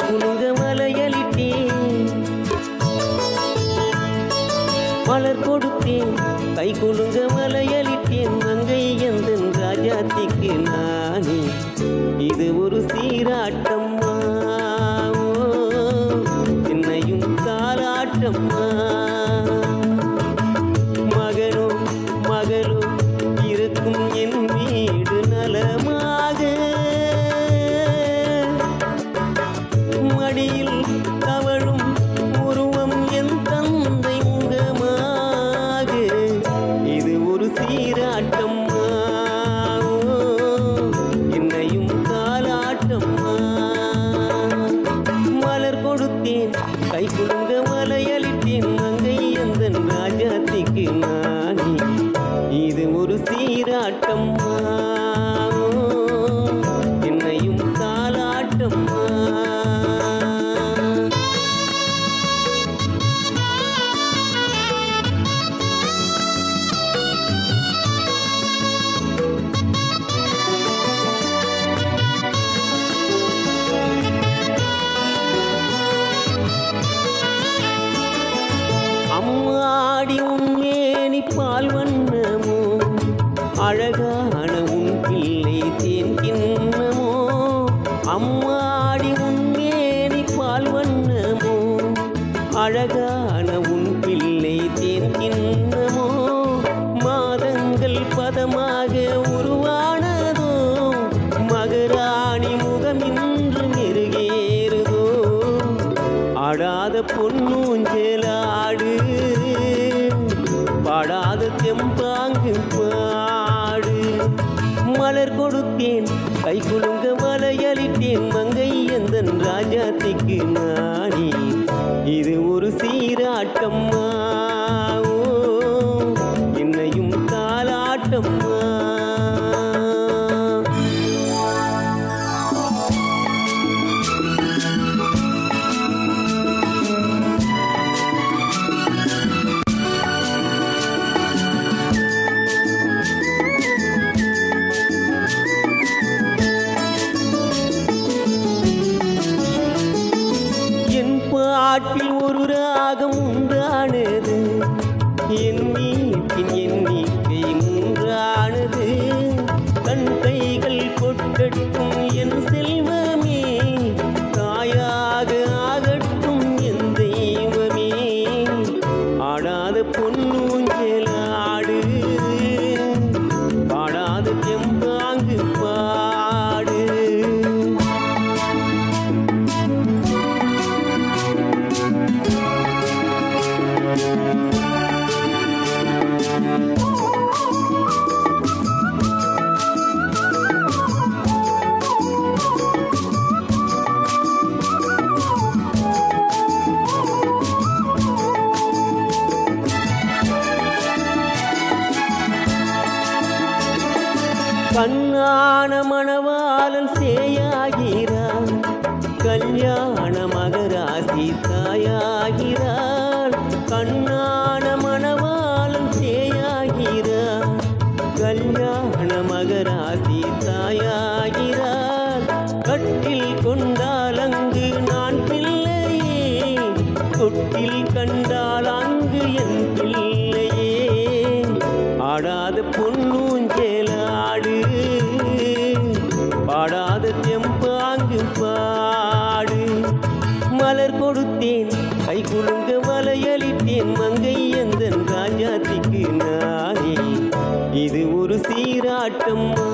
குலுங்க வளையலிட்டேன். மலர் கொடுத்தேன் கை குலுங்க வளையலிட்டேன். மங்கை எந்தன் ராஜாத்திக்கு நானே இது ஒரு சீராட்டம்மா, என்னையும் தாலாட்டம்மா. மகனோ மகளோ இருக்கும் என் வீடு நலமாக, மடியில் தவழும் உருவம் என் தந்தை முகமாக. இது ஒரு சீராட்டம்மா, என்னையும் தாலாட்டம்மா. மலர் கொடுத்தேன் கை குலுங்க வளையலிட்டேன். மங்கை எந்தன் ராஜாத்திக்கு நானே இது ஒரு சீராட்டம்மா, என்னையும் தாலாட்டம்மா. அம்மாடி உன்மேனி பால் வண்ணமோ, அழகான உன் பிள்ளை தேன் கிண்ணமோ. அம்மாடி உன்மேனி பால் வண்ணமோ, அழகான உன் பிள்ளை தேன் கிண்ணமோ. மாதங்கள் பதமாக உருவானதோ, மகராணி முகம் இன்று மெருகேறுதோ. ஆடாத பொன்னூஞ்சலாடு, பாடாத தெம்பாங்கு பாடு. மலர் கொடுத்தேன் கை குலுங்க வளையலிட்டேன். மங்கை எந்தன் ராஜாத்திக்கு நானே இது ஒரு சீராட்டம்மா, என்னையும் தாலாட்டம்மா. பாட்டில் ஒரு ராகம் உண்டானது, என் வீட்டின் எண்ணிக்கை மூன்றானது. கண் கைகள் கொட்டட்டும் என் செல்வமே, தாயாக ஆகட்டும் என் தெய்வமே. ஆடாத பொன்னூஞ்சலாடு, பாடாத தெம்பாங்கு பாடு. கண்ணான மணவாளன் சேயாகிறான், கல்யாண மகராசி தாயாகிறாள். கண்ணான மணவாளன் சேயாகிறான், கல்யாண மகராசி தாயாகிறாள். கட்டில் கொண்டால் அங்கு நான் பிள்ளையே, தொட்டில் கண்டால் அங்கு என் பிள்ளையே. ஆடாத பொன்னூஞ்சலாடு, பாடாத தெம்பாங்கு பாடு. மலர் கொடுத்தேன் கை குலுங்க வளையலிட்டேன். மங்கை எந்தன் ராஜாத்திக்கு நானே இது ஒரு சீராட்டம்மா.